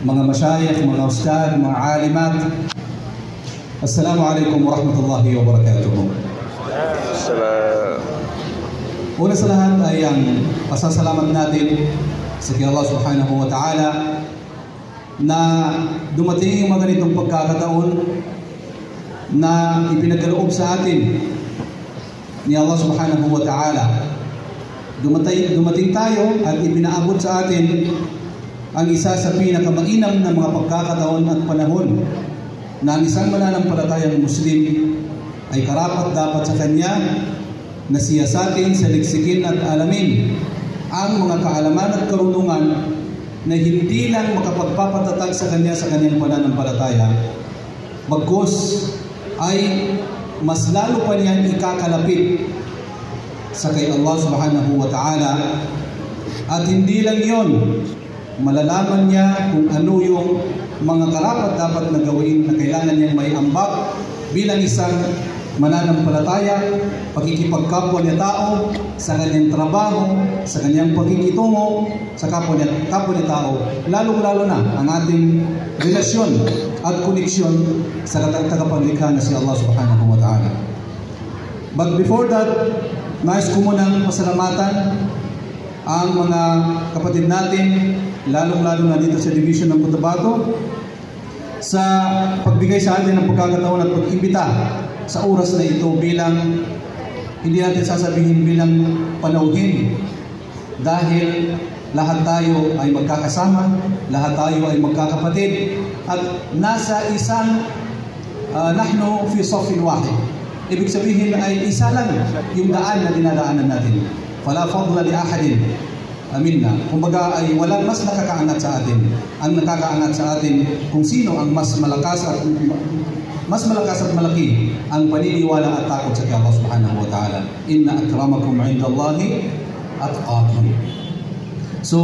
mga masyayikh, mga ustad, mga alimat. Assalamualaikum warahmatullahi wabarakatuh. Una sa lahat ay ang pasasalamat natin sa Allah subhanahu wa ta'ala na dumating yung mga ganitong pagkakataon na ipinagkaloob sa atin ni Allah subhanahu wa ta'ala. Dumating tayo at ipinaabot sa atin ang isa sa pinakamainam na mga pagkakataon at panahon na ang isang mananampalatayang Muslim ay karapat dapat sa kanya na siyasatin, saliksikin at alamin ang mga kaalaman at karunungan na hindi lang makapagpapatatag sa kanyang pananampalataya, bagkus ay mas lalo pa niyang ikakalapit sa kay Allah subhanahu wa ta'ala. At hindi lang yon, malalaman niya kung ano yung mga karapat dapat na gawin na kailangan niyang may ambag bilang isang mananampalataya, pakikipagkapwa niya tao sa kanyang trabaho, sa kanyang pakikitungo sa kapwa niya tao, lalong-lalo na ang ating relasyon at koneksyon sa tagapaglikha na si Allah subhanahu wa ta'ala. But before that, nais ko munang pasalamatan ang mga kapatid natin, lalong-lalo na dito sa Division ng Cotabato, sa pagbigay sa atin ng pagkakataon at pag-imbita sa oras na ito bilang, hindi natin sasabihin bilang panauhin, dahil lahat tayo ay magkakasama, lahat tayo ay magkakapatid, at nasa isang nahnu fi safin wahid. Ibig sabihin ay isa lang yung daan na dinadaanan natin. Fala fadla li ahadin minna. Kumbaga ay walang mas nakakaangat sa atin. Ang nakakaangat sa atin kung sino ang mas malakas at malaki ang paniniwala at takot sa Allah subhanahu wa ta'ala. Inna akramakum indallahi atqakum. So,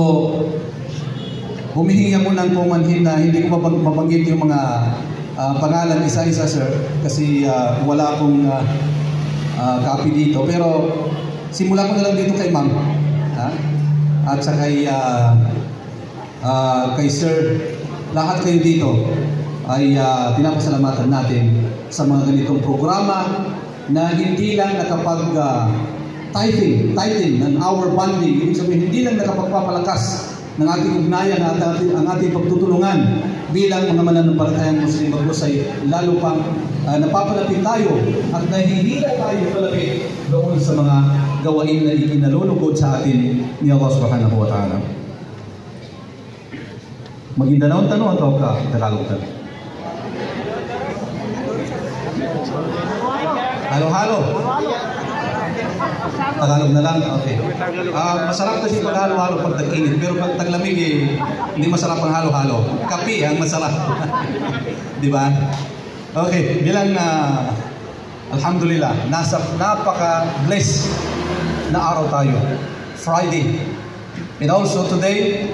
humihingi ako ng pumanhin na hindi ko mabanggit yung mga pangalan isa-isa, sir, kasi wala akong copy dito. Pero simulan ko na lang dito kay ma'am, at sa kay sir. Lahat kayo dito ay pinapasalamatan natin sa mga ganitong programa na hindi lang nakapag-tightening ng our bonding. Ibig sabihin, hindi lang nakapagpapalakas ng ating ugnayan at ang ating pagtutulungan bilang mga mananampalatayang Muslim, bagkus ay lalo pang napapalapit tayo at nahihila tayo palapit doon sa mga gawain na ikinalulugod sa atin ni Allah subhanahu wa ta'ala. Maguindanao tanong atau ka Tagalog tanong? Halo-halo. Tagalog na lang? Okay. Masarap kasi pag halo-halo pag tag-init, pero pag taglamig hindi masarap ang halo-halo. Kape ang masarap. Di ba? Okay, bilang alhamdulillah, napaka-blessed na araw tayo. Friday. And also today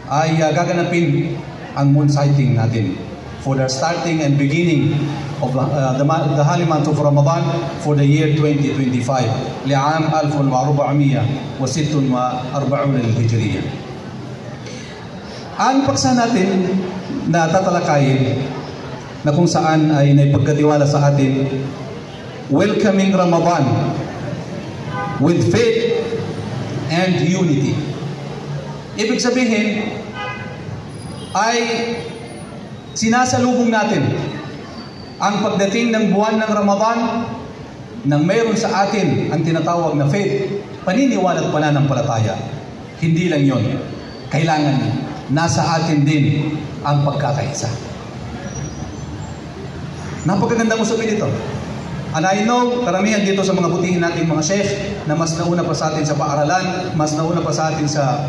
ay gaganapin ang moon sighting natin for the starting and beginning of the holy month of Ramadan for the year 2025 li'am 1446 lil-Hijriya. Ang paksa natin na tatalakayin na kung saan ay naipagkatiwala sa atin, welcoming Ramadan with faith and unity. Ibig sabihin ay sinasalubong natin ang pagdating ng buwan ng Ramadan nang mayroon sa atin ang tinatawag na faith, paniniwala at pananampalataya. Hindi lang yon. Kailangan nasa atin din ang pagkakaisa. Napakaganda mo sabihin dito. And I know, karamihan dito sa mga butihin natin mga sheikh na mas nauna pa sa atin sa paaralan, mas nauna pa sa atin sa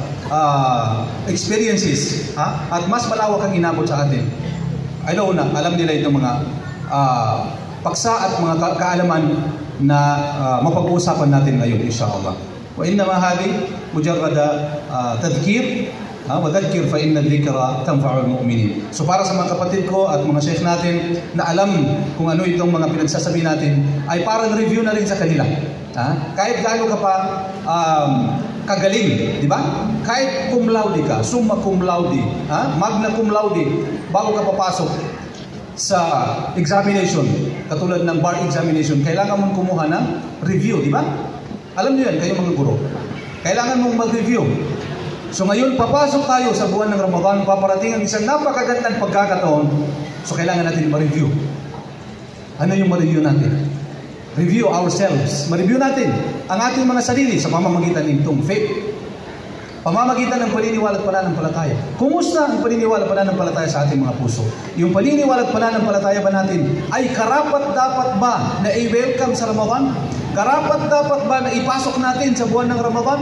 experiences, at mas malawak ang inabot sa atin. I know na, alam nila itong mga paksa at mga kaalaman na mapag-uusapan natin ngayon, insyaAllah. Wa innama hadi mujarrada tadhkir, wadhakir fa inna dhikra tanfa'ul mu'minin. So para sa mga kapatid ko at mga sheikh natin na alam kung ano itong mga pinagsasabi natin, ay parang review na rin sa kanila. Kahit gaano ka pa kagaling, di ba? Kahit cum laude ka, summa cum laude, magna cum laude, bago ka papasok sa examination, katulad ng bar examination, kailangan mong kumuha ng review, di ba? Alam niyo yan, kayo mga guro. Kailangan mong mag-review. So ngayon, papasok tayo sa buwan ng Ramadan, paparating ang isang napakagandang pagkakataon, so kailangan natin ma-review. Ano yung ma-review natin? Review ourselves. Ma-review natin ang ating mga sarili sa pamamagitan nitong faith. Pamamagitan ng paniniwala at pananampalataya. Kumusta ang paniniwala at pananampalataya sa ating mga puso? Yung paniniwala at pananampalataya ba natin ay karapat-dapat ba na i-welcome sa Ramadan? Karapat-dapat ba na ipasok natin sa buwan ng Ramadan?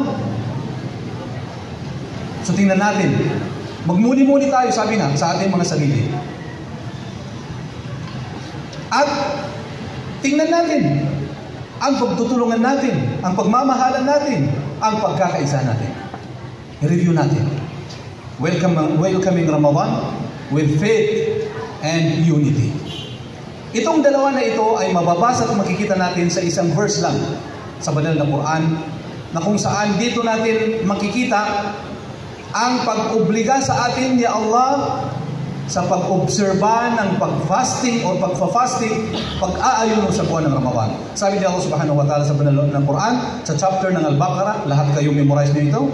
So tingnan natin. Magmuni-muni tayo, sabi nga, sa ating mga sarili. At tingnan natin ang pagtutulungan natin, ang pagmamahalan natin, ang pagkakaisa natin. I-review natin. Welcoming Ramadan with faith and unity. Itong dalawa na ito ay mababasa at makikita natin sa isang verse lang sa banal na Quran, na kung saan dito natin makikita ang pag-obliga sa atin ni Allah sa pag-obserba ng pag-fasting o pag-fasting, pag-aayuno sa buwan ng Ramadan. Sabi ni Allah subhanahu wa ta'ala sa banal ng Quran, sa chapter ng Al-Baqarah, lahat kayong memorize niyo ito.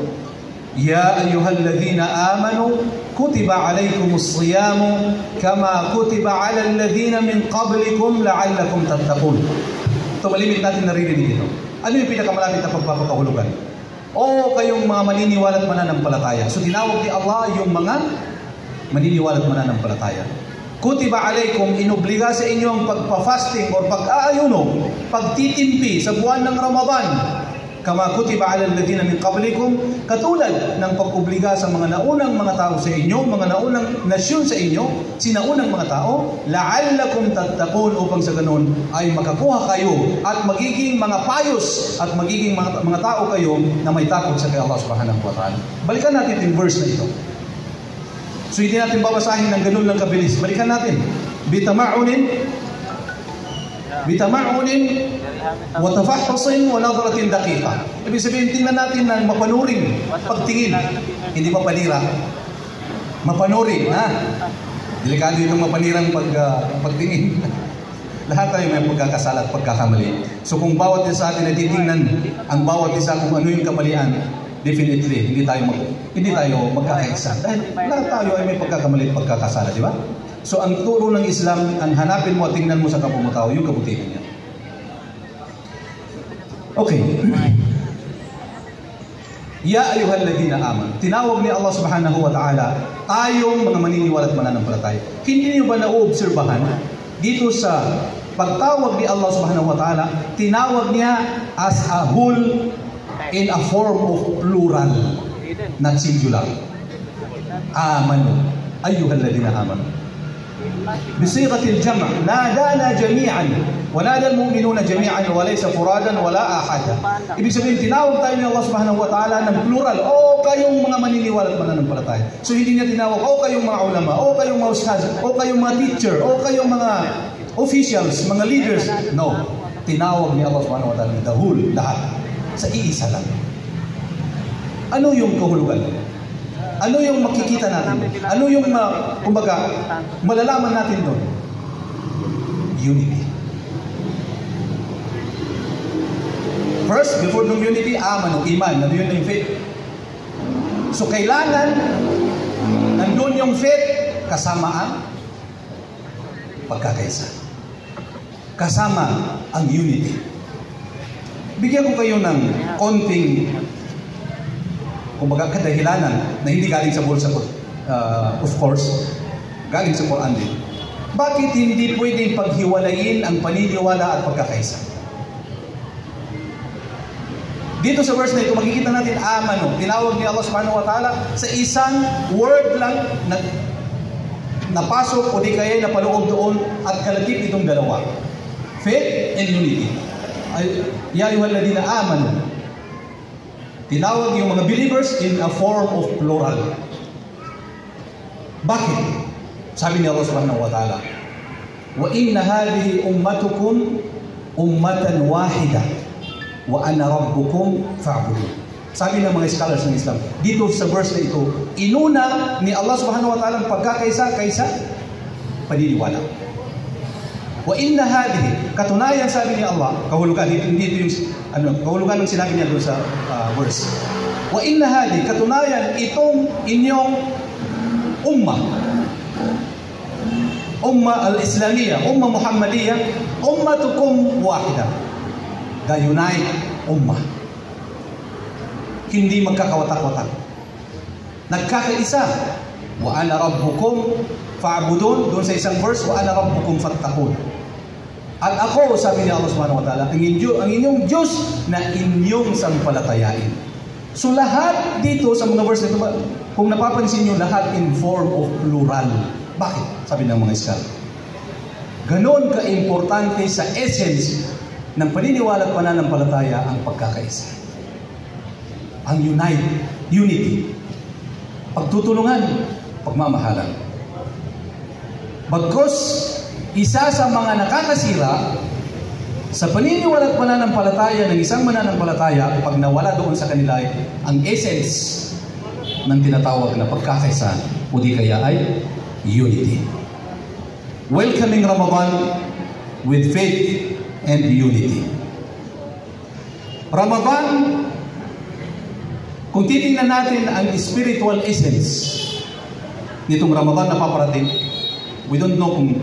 Ya ayyuhalladhina amanu, kutiba alaykumus siyamu, kama kutiba ala alladhina min qablikum la'allakum tattaqun. Ito, malimit natin naririnig ito. Ano yung pinakamalapit na pagpapakahulugan? O kayong mga maniniwala at mananampalataya. So tinawag ni Allah yung mga maniniwala at mananampalataya. Kutiba alaykum, inobliga sa inyo ang pagpa-fasting o pag-aayuno, pagtitimpi sa buwan ng Ramadan. Kama kutiba ala alladhina min qablikum, katulad ng pag-obliga sa mga naunang mga tao sa inyo, mga naunang nasyon sa inyo, sinaunang mga tao, la'allakum tattaqun, upang sa ganun ay makakuha kayo at magiging mga payos at magiging mga tao kayo na may takot sa kay Allah subhanahu wa ta'ala. Balikan natin yung verse na ito. So hindi natin babasahin ng ganun lang kabilis. Balikan natin. Bitama'unin wa tafahhusin wa nadratin daqiqa. Ibig sabihin, tingnan natin ng mapanuring pagtingin, hindi mapanira. Mapanuring, ha? Delikado itong mapanirang pagtingin. Lahat tayo may pagkakasala at pagkakamali. So kung bawat isa sa atin ay titingnan ang bawat isa kung ano yung kamalian, definitely hindi tayo magkakaisa. Dahil lahat tayo ay may pagkakamali at pagkakasala, di ba? So ang turo ng Islam, ang hanapin mo at tingnan mo sa kapwa mo tao, yung kabutihan niya. Okay. Ya ayyuhalladhina amanu. Tinawag ni Allah subhanahu wa ta'ala tayong mga maniniwala at mananampalataya. Hindi niyo ba nauobserbahan dito sa pagtawag ni Allah subhanahu wa ta'ala, tinawag niya as a whole in a form of plural, not singular. Amanu. Ayyuhalladhina amanu. بصيغة الجمع نادانا جميعا ونادى المؤمنون جميعا وليس فرادا ولا أحدا. Ibig sabihin, tinawag tayo ni Allah subhanahu wa ta'ala ng plural. O kayong mga maniniwala at mananampalataya. So hindi niya tinawag, o kayong mga ulama, o kayong mga ustaz, o kayong mga teacher, o kayong mga officials, mga leaders. No. Tinawag ni Allah subhanahu wa ta'ala the whole, lahat. Sa iisa lang. Ano yung kahulugan? Ano yung makikita natin? Ano yung, kumbaga, malalaman natin doon? Unity. First, before the unity, amanu, iman. Ano yun yung faith? So, kailangan, nandun yung faith, kasama ang pagkakaisa. Kasama ang unity. Bigyan ko kayo ng konting kumbaga kadahilanan na hindi galing sa bulsa ko, of course, galing sa Quran din. Bakit hindi pwedeng paghiwalayin ang paniniwala at pagkakaisa? Dito sa verse na ito, makikita natin amanu. Tinawag ni Allah subhanahu wa ta'ala sa isang word lang na napasok o di kaya napaloob doon at kalagip itong dalawa. Faith and unity. Ya ayyuhalladhina amanu. Tinawag yung mga believers in a form of plural. Bakit? Sabi ni Allah subhanahu wa ta'ala, wa inna hadhihi ummatukum ummatan wahida wa ana rabbukum fa'budun. Sabi ng mga scholars ng Islam, dito sa verse na ito, inuna ni Allah subhanahu wa ta'ala ang pagkakaisa kaysa paniniwala. Wa inna hadhihi, katunayan sabi ni Allah, kahulugan dito yung kahulugan ng sinabi niya doon sa verse. Wa inna hadhihi, katunayan itong inyong umma al-Islamiyya, umma Muhammadiyya, ummatukum wahida. The unite ummah. Hindi magkakawatak-watak. Nagkakaisa. Wa ana rabbukum fa'budun, doon sa isang verse, wa ana rabbukum fattaqun. At ako, sabi ni Allah subhanahu wa ta'ala, ang inyong Diyos na inyong sampalatayain. So lahat dito sa mga verse nito, kung napapansin nyo, lahat in form of plural. Bakit? Sabi ng mga scholar. Ganon ka-importante sa essence ng paniniwala at pananampalataya ang pagkakaisa. Ang unity, pagtutulungan, pagmamahalan. Bagkus, isa sa mga nakakasira sa paniniwala at pananampalataya ng isang mananampalataya, pag nawala doon sa kanila ang essence ng tinatawag na pagkakaisa o di kaya ay unity. Welcoming Ramadan with faith and unity. Ramadan, kung titingnan natin ang spiritual essence nitong Ramadan na paparating, we don't know kung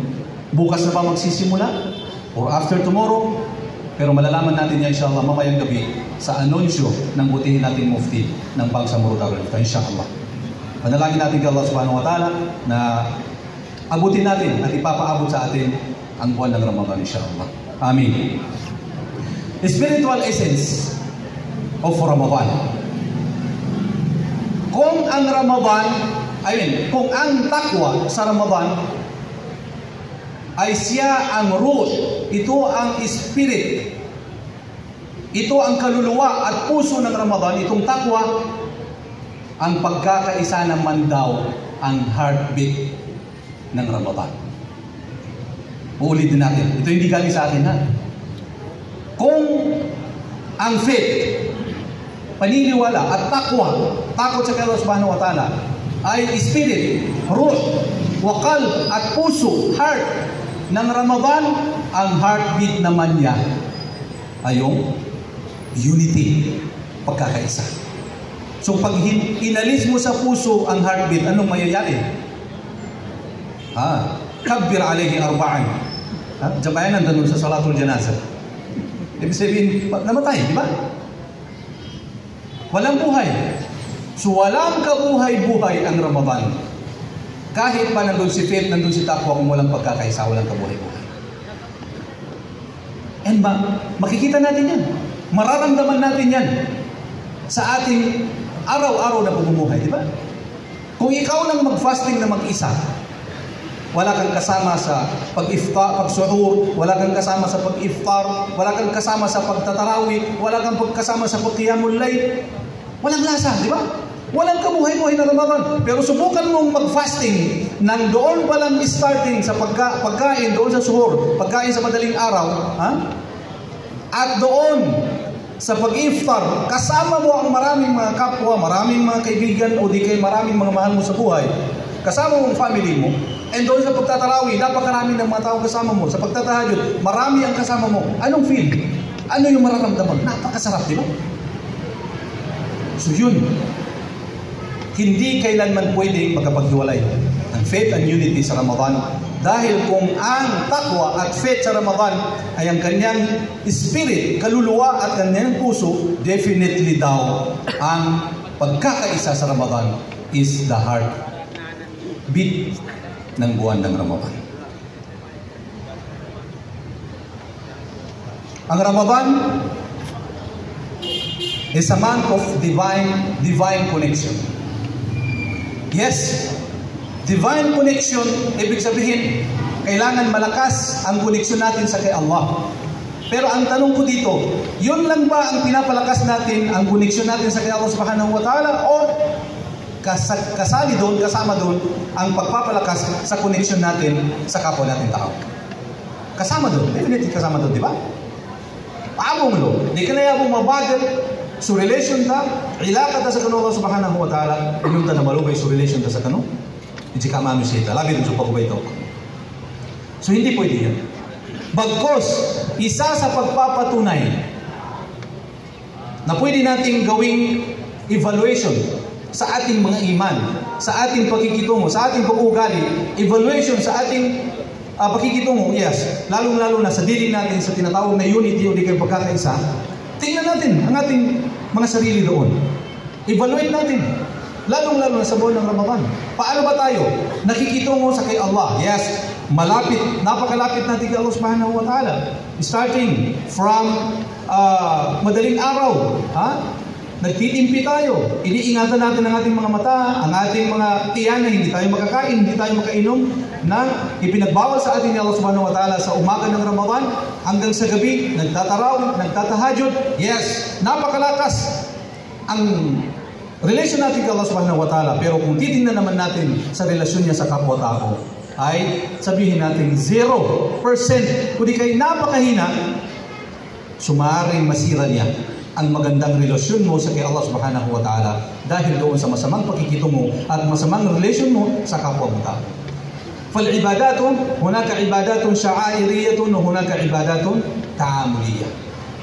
bukas na ba magsisimula or after tomorrow, pero malalaman natin yan inshallah mamayang gabi sa anunsyo ng butihin nating mufti ng Bangsamoro Darul Ifta, inshallah. Panalangin natin kay Allah subhanahu wa ta'ala na abutin natin at ipapaabot sa atin ang buwan ng Ramadan, inshallah. Amin. Spiritual essence of Ramadan. Kung ang kung ang takwa sa Ramadan ay siya ang ruh, ito ang spirit, ito ang kaluluwa at puso ng Ramadan, itong takwa, ang pagkakaisa naman daw ang heartbeat ng Ramadan. Uulitin natin. Ito hindi galing sa akin, ha? Kung ang faith, paniniwala at takwa, takot sa Allah subhanahu wa ta'ala, ay spirit, ruh, wakal at puso, heart ng Ramadan, ang heartbeat naman niya ay yung unity, pagkakaisa. So pag inalis mo sa puso ang heartbeat, anong mayayari? Kabbir alayhi arba'an. Jabayan nandun sa salatul janazah. Ibig sabihin, namatay, di ba? Walang buhay. So walang kabuhay-buhay ang Ramadan. Kahit pa nandun si faith, nandun si takwa, kung walang pagkakaisa, walang kabuhay-buhay. And makikita natin yan. Mararamdaman natin yan sa ating araw-araw na pamumuhay, di ba? Kung ikaw lang mag-fasting na mag-isa, wala kang kasama sa pag-suhur, wala kang kasama sa pag-iftar, wala kang kasama sa pagtatarawih, wala kang kasama sa pag-qiyamul layl, walang lasa, di ba? Walang kabuhay-buhay na Ramadan. Pero subukan mong mag-fasting nang doon pa lang starting sa pagkain, doon sa suhur, pagkain sa madaling araw, at doon sa pag-iftar, kasama mo ang maraming mga kapwa, maraming mga kaibigan, o di kay maraming mga mahal mo sa buhay, kasama mo ang family mo, and doon sa pagtatarawih, napakarami ng mga tao kasama mo, sa pagtatahajud, marami ang kasama mo, anong feel? Ano yung mararamdaman? Napakasarap, di ba? So yun, hindi kailanman pwedeng magkapaghiwalay ang faith and unity sa Ramadan, dahil kung ang takwa at faith sa Ramadan ay ang kanyang spirit, kaluluwa at kanyang puso, definitely daw ang pagkakaisa sa Ramadan is the heart beat ng buwan ng Ramadan. Ang Ramadan is a month of divine connection. Yes, divine connection, ibig sabihin, kailangan malakas ang connection natin sa kay Allah. Pero ang tanong ko dito, yun lang ba ang pinapalakas natin, ang connection natin sa kay Allah subhanahu wa ta'ala, o kasali doon, kasama doon, ang pagpapalakas sa connection natin sa kapwa natin tao? Kasama doon, definitely kasama doon, di ba? Paabong lo, di ka na yabong mabagal, So relation ta, ilaka ta sa kanu Allah subhanahu wa ta'ala, inunta na malubay so relation ta sa kanu, hindi ka mami siya, labi dun sa pagubay ito. So hindi pwede yan. Bagkos, isa sa pagpapatunay na pwede nating gawing evaluation sa ating mga iman, sa ating pagkikitungo, sa ating pag-uugali, evaluation sa ating pagkikitungo, yes, lalong-lalo na sa dili natin sa tinatawag na unity o di kayo pagkakaisa. Tingnan natin ang ating mga sarili doon. Evaluate natin. Lalong-lalo na sa buwan ng Ramadan. Paano ba tayo nakikitungo sa kay Allah? Yes, malapit, napakalapit natin kay Allah subhanahu wa ta'ala. Starting from madaling araw. Nagtitimpi tayo. Iniingatan natin ang ating mga mata, ang ating mga tiyan na hindi tayo makakain, hindi tayo makainom na ipinagbawal sa atin ni Allah subhanahu wa ta'ala sa umaga ng Ramadan hanggang sa gabi, nagtatarawih, nagtatahajud. Yes, napakalakas ang relasyon natin kay Allah subhanahu wa ta'ala. Pero kung titingnan naman natin sa relasyon niya sa kapwa-tao, ay sabihin natin 0%, kundi kay napakahina, sumaring masira niya ang magandang relasyon mo sa kay Allah subhanahu wa ta'ala dahil doon sa masamang pagkikito mo at masamang relasyon mo sa kapwa mo tao. فالعبادات هناك عبادات شعائرية وهناك عبادات تعاملية.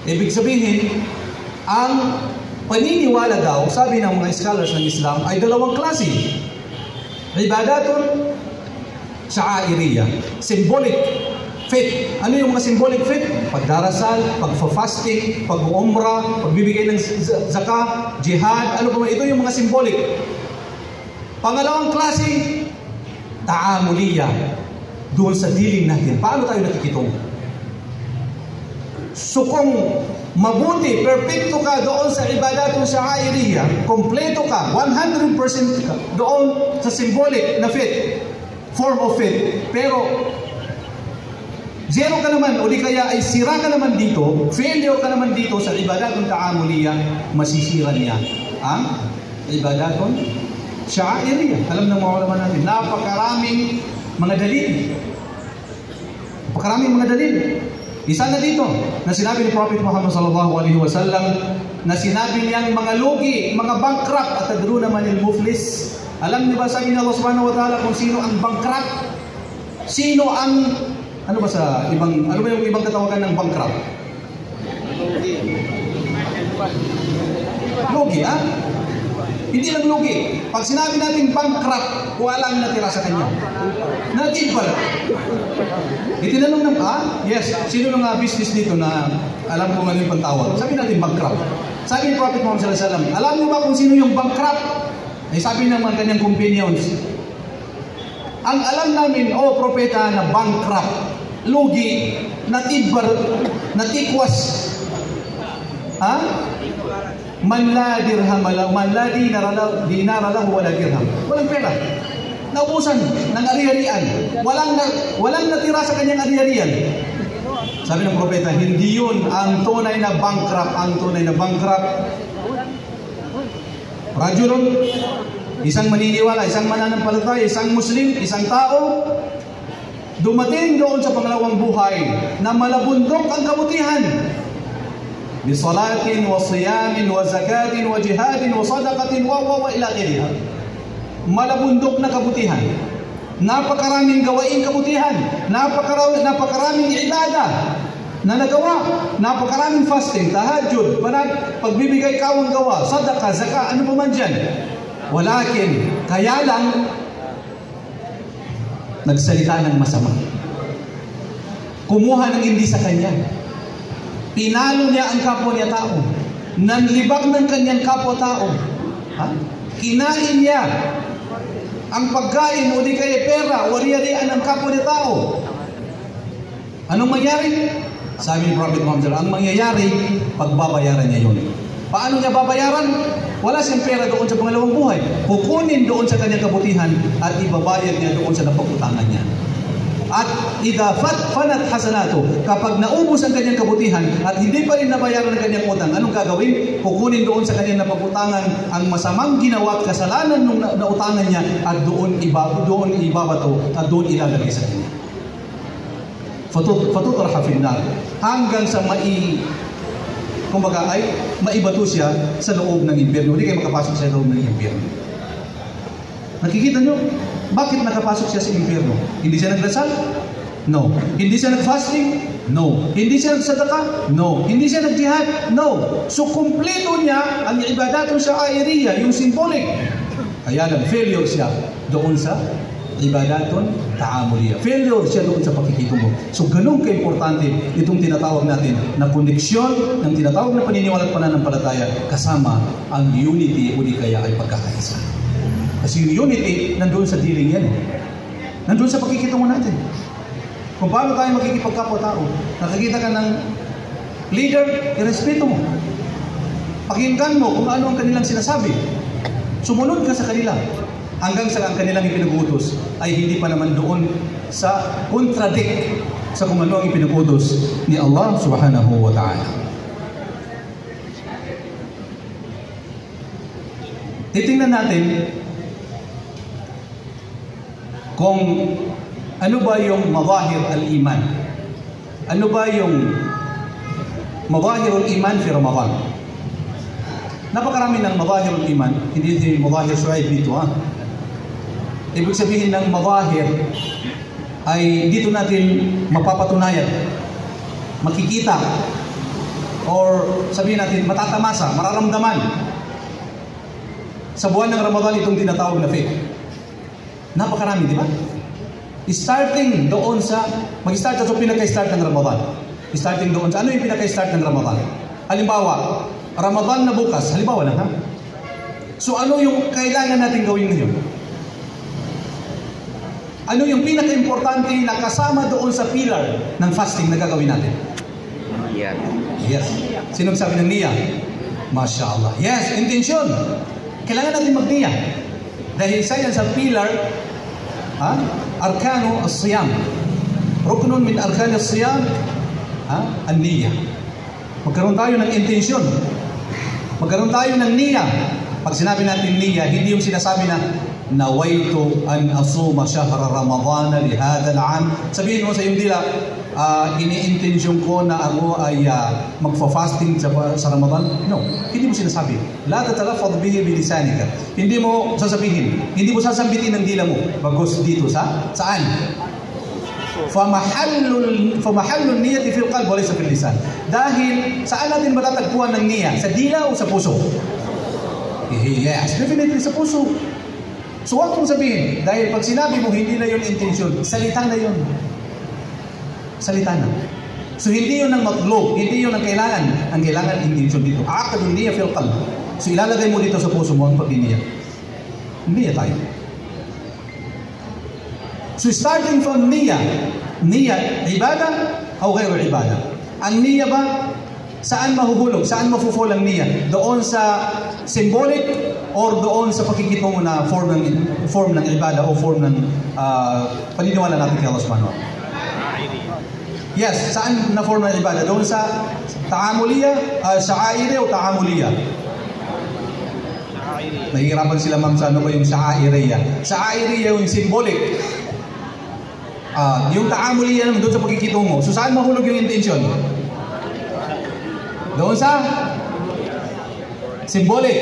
Ibig sabihin, ang paniniwala daw, sabi ng mga scholars ng Islam, ay dalawang klase. Ibadatun sha'airiyya, symbolic faith. Ano yung mga symbolic faith? Pagdarasal, pagfa-fasting, pag-umrah, pagbibigay ng zakah, jihad, ano ba? Ito yung mga symbolic. Pangalawang klase, ta'amuliyya, doon sa dealing natin. Paano tayo nakikitungo? So kung mabuti, perfecto ka doon sa ibadatun sha'airiyya, kompleto ka, 100% ka doon sa symbolic na faith, form of faith, pero zero ka naman, o di kaya ay sira ka naman dito, failure ka naman dito sa ibadatun ta'amuliyya, masisira niya ang ibadatun sha'airiyya. Alam na mga naman natin, napakaraming mga dalil. Napakaraming mga dalil. Isa na dito, na sinabi ni Prophet Muhammad sallallahu alaihi wasallam, na sinabi niyang mga lugi, mga bankrupt, at tadruna manil muflis. Alam niyo ba, sabi ni Allah subhanahu wa ta'ala, kung sino ang bankrupt? Sino ang, ano ba sa ibang, ano ba yung ibang katawagan ng bankrupt? Lugi, ha? Hindi lang lugi. Pag sinabi natin bankrupt, walang natira sa kanya. Natin pala. Itinanong ng, yes, sino ng business dito na alam kung ano yung pantawag? Sabi natin bankrupt. Sabi ni Prophet Muhammad sallallahu alaihi wasallam, alam niyo ba kung sino yung bankrupt? Ay sabi naman kanyang companions, ang alam namin, propeta, na bankrupt, lugi, natibar, natikwas, man la dirham lahu, man la dinara lahu wala dirham. Walang pera. Naubusan ng ari-arian. Walang natira sa kanyang ari-arian. Sabi ng propeta, hindi yun ang tunay na bankrupt. Ang tunay na bankrupt, rajulun, isang maniniwala, isang mananampalataya, isang Muslim, isang tao, dumating doon sa pangalawang buhay na malabundok ang kabutihan. بصلاة وصيام وزكاة وجهاد وصدقة وإلى غيرها. Malabundok na kabutihan. Napakaraming gawaing kabutihan. Napakaraming ibada na nagawa. Napakaraming fasting, tahajjud, pagbibigay kawang gawa, sadaqah, zakah, ano pa man dyan. Walakin, kaya lang, nagsalita ng masama. Kumuha ng hindi sa kanya. Pinalo niya ang kapwa niya tao. Nanlibak ng kanyang kapwa tao. Kinain niya ang pagkain o di kaya pera o ari-arian ng kapwa niya tao. Anong mangyari? Sabi ni Prophet Muhammad, ang mangyayari, pagbabayaran niya yun. Paano niya babayaran? Wala siyang pera doon sa pangalawang buhay. Kukunin doon sa kanyang kabutihan at ibabayad niya doon sa napagutangan niya. At idha fanat hasanatu, kapag naubos ang kanyang kabutihan at hindi pa rin nabayaran ang kanyang utang, anong gagawin? Kukunin doon sa kanyang napagutangan ang masamang ginawa at kasalanan ng nautangan niya at doon ibabato at doon ilalagay sa kanya. kumbaga ay maibato siya sa loob ng impyerno. Hindi kayo makapasok sa loob ng impyerno. Nakikita nyo? Bakit nakapasok siya sa impyerno? Hindi siya nagdasal? No. Hindi siya nag-fasting? No. Hindi siya nagsadaka? No. Hindi siya nag-jihad? No. So, kumpleto niya ang ibadatong sha'airiyya, yung symbolic. Kaya lang, failure siya doon sa ibadatong ta'amuliyya. Failure siya doon sa pakikitungo. So, ganun ka-importante itong tinatawag natin na koneksyon ng tinatawag na paniniwala at pananampalataya kasama ang unity o di kaya ay pagkakaisa. Kasi yung unity, nandun sa dealing yan. Nandun sa pakikitungo natin. Kung paano tayo makikipagkapwa-tao, nakakita ka ng leader, irespeto mo. Pakinggan mo kung ano ang kanilang sinasabi. Sumunod ka sa kanila. Hanggang sa ang kanilang ipinag-utos ay hindi pa naman doon sa contradict sa kung ano ang ipinag-utos ni Allah subhanahu wa ta'ala. Titingnan natin kung ano ba yung madahir al-iman. Ano ba yung madahir al-iman fi Ramadan? Napakarami ng madahir al-iman. Hindi si madahir Shuaib dito ha. Ibig sabihin ng madahir ay dito natin mapapatunayan, makikita, or sabihin natin matatamasa, mararamdaman sa buwan ng Ramadan itong tinatawag na faith. Napakarami, di ba? Starting doon sa, mag-start sa pinaka-start ng Ramadan. Starting doon sa, ano yung pinaka-start ng Ramadan? Halimbawa, Ramadan na bukas, halimbawa lang ha? So ano yung kailangan natin gawin ngayon? Ano yung pinaka-importante na kasama doon sa pillar ng fasting na gagawin natin? Niyya. Yes. Sino sabi ng niyya? Masya Allah. Yes, intention. Kailangan natin mag-niyya. Dahil isa yan sa pillar, arkanu as-siyam. Ruknun min arkanu as-siyam, an-niyya. Magkaroon tayo ng intention. Magkaroon tayo ng niyya. Pag sinabi natin niyya, hindi yung sinasabi na nawaitu an asuma shahra ramadana li hadha al-am. Sabihin mo sa iyong dila, ini-intention ko na ako ay magfa-fasting sa Ramadan. No, hindi mo sinasabi. La tatalafadh bihi bilisanika. Hindi mo sasabihin, hindi mo sasambitin ng dila mo. Bagos dito saan? Famahallul niyyati fil qalb wa laysa fil lisan. Dahil saan natin matatagpuan ng niyya? Sa dila o sa puso? Yes, definitely sa puso. So huwag mong sabihin, dahil pag sinabi mo hindi na yun intention, salita na yun. Salita na. So hindi yun ang matlog, hindi yun ang kailangan. Ang kailangan intention dito. Aqdun niyya fil qalb. So ilalagay mo dito sa puso mo ang pag-niyya. Niyya tayo. So starting from niyya, ibada o ghayru ibada. Ang niyya ba, saan mahuhulog? Saan mafufall ang niyya? Doon sa symbolic or doon sa pakikitungo na form ng ibada o form ng paniniwala natin kay Allah subhanahu wa ta'ala? Yes, saan na form ng ibada? Doon sa ta'amuliyya, sha'airiyya o ta'amuliyya? Nahihirapan sila ma'am sa ano ba yung sha'airiyya? Sha'airiyya yung symbolic. Yung ta'amuliyya naman doon sa pakikitungo. So saan mahulog yung intention? Doon sa symbolic.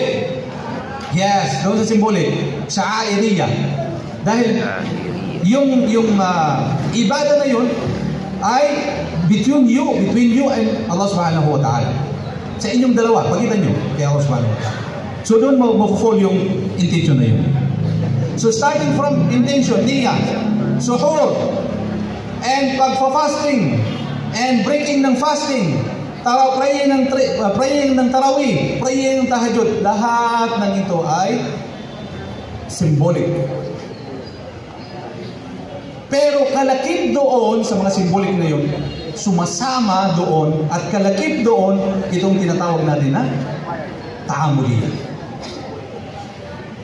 Yes, doon sa symbolic. Sha'airiyya. Dahil yung ibada na yun ay between you and Allah subhanahu wa ta'ala. Sa inyong dalawa, pagitan nyo kay Allah subhanahu wa ta'ala. So doon mag-fall yung intention na yun. So starting from intention, niyya, suhoor, and pagpa-fasting, and breaking ng fasting, praying ng tarawih, praying ng tahajjud, lahat ng ito ay symbolic. Pero kalakip doon sa mga symbolic na yun, sumasama doon at kalakip doon itong tinatawag natin na ta'amuliyya.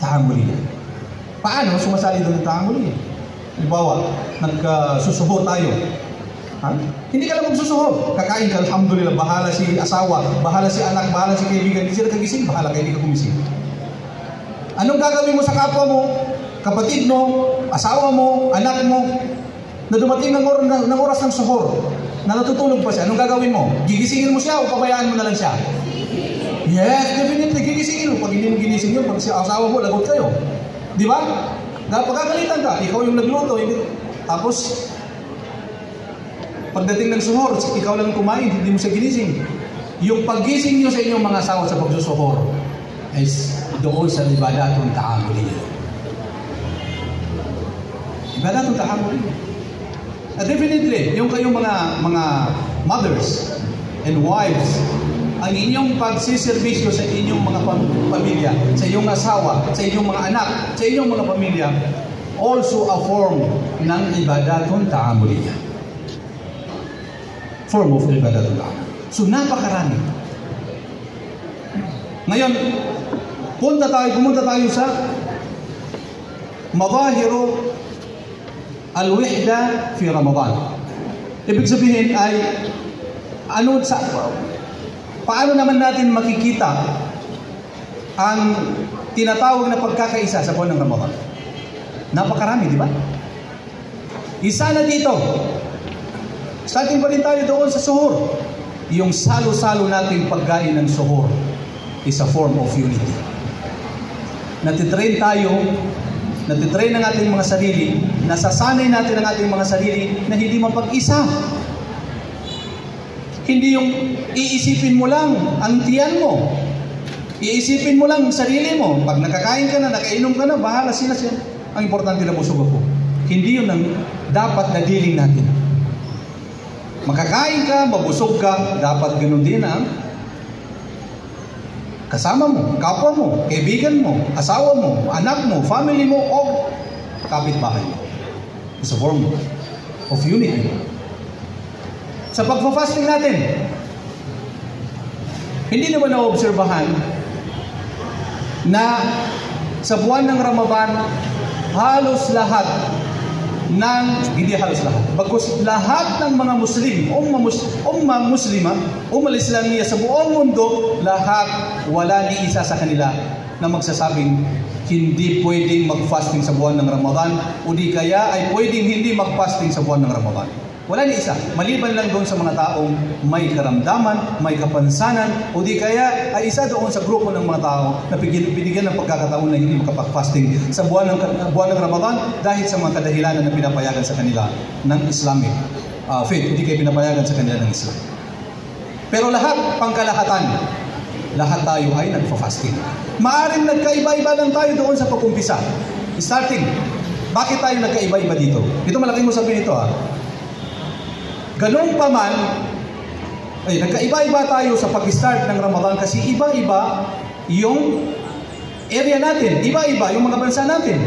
Ta'amuliyya. Paano sumasali doon ang ta'amuliyya? Halimbawa, nagsusuho tayo. Hindi ka lang magsusuho. Kakain ka, alhamdulillah, bahala si asawa, bahala si anak, bahala si kaibigan. Hindi sila kagising, bahala kayo, hindi ka gumising. Anong gagawin mo sa kapwa mo, kapatid mo, asawa mo, anak mo, na dumating ng oras ng suhor? na natutulog pa siya, anong gagawin mo? Gigisingin mo siya o pabayaan mo na lang siya? Yes, definitely, gigisingin mo. Pag hindi mo ginising yun, pag si asawa mo, lagot kayo. Di ba? Pagkagalitan ka, ikaw yung nagluto, tapos, pagdating ng suhor, ikaw lang kumain, hindi mo siya ginising. Yung paggising nyo sa inyong mga asawa sa pagsusuhor, is doon sa ibadatong ta'amuli nyo. Ibadatong ta'amuli nyo. Definitely, yung kayong mga mothers and wives, ang inyong pagsiservisyo sa inyong mga pamilya, sa inyong asawa, sa inyong mga anak, sa inyong mga pamilya, also a form ng ibadatong ta'amuli nyo. Form of ibadatong ta'amuli. So, napakarami. Ngayon, pumunta tayo sa Madahiru al-Wihda fi Ramadan. Ibig sabihin ay, paano naman natin makikita ang tinatawag na pagkakaisa sa buwan ng Ramadan? Napakarami, di ba? Isa na dito. Starting pa rin tayo doon sa suhur. Yung salo-salo nating pagkain ng suhur is a form of unity. Natitrain ng ating mga sarili, nasasanay natin ang ating mga sarili na hindi mapag-isa. Hindi yung iisipin mo lang ang tiyan mo. Iisipin mo lang ang sarili mo. Pag nakakain ka na, nakainom ka na, bahala sila. Ang importante na busog ako. Hindi yun ang dapat na dealing natin. Makakain ka, mabusog ka, dapat ganun din ang kasama mo, kapwa mo, kaibigan mo, asawa mo, anak mo, family mo, o kapitbahay mo. It's a form of unity. Sa pagpa-fasting natin, hindi naman na-obserbahan na sa buwan ng Ramadan, halos lahat ng, hindi halos lahat, bagkus lahat ng mga Muslim, Islamiyah sa buong mundo, lahat, wala ni isa sa kanila na magsasabing hindi pwedeng mag-fasting sa buwan ng Ramadan o di kaya ay pwedeng hindi mag-fasting sa buwan ng Ramadan. Wala ni isa. Maliban lang doon sa mga taong may karamdaman, may kapansanan, o di kaya ay isa doon sa grupo ng mga tao na binigyan ng pagkakataon na hindi makapag-fasting sa buwan ng Ramadan dahil sa mga kadahilanan na pinapayagan sa kanila ng Islamic faith, hindi kayo pinapayagan sa kanila ng Islam. Pero lahat, pangkalahatan, lahat tayo ay nagpa-fasting. Maaring nagkaiba-iba lang tayo doon sa pag-umpisa. Starting, bakit tayo nagkaiba-iba dito? Ito malaking usapin ito Ganun pa man, nagkaiba-iba tayo sa pag-start ng Ramadan kasi iba-iba yung area natin, iba-iba yung mga bansa natin.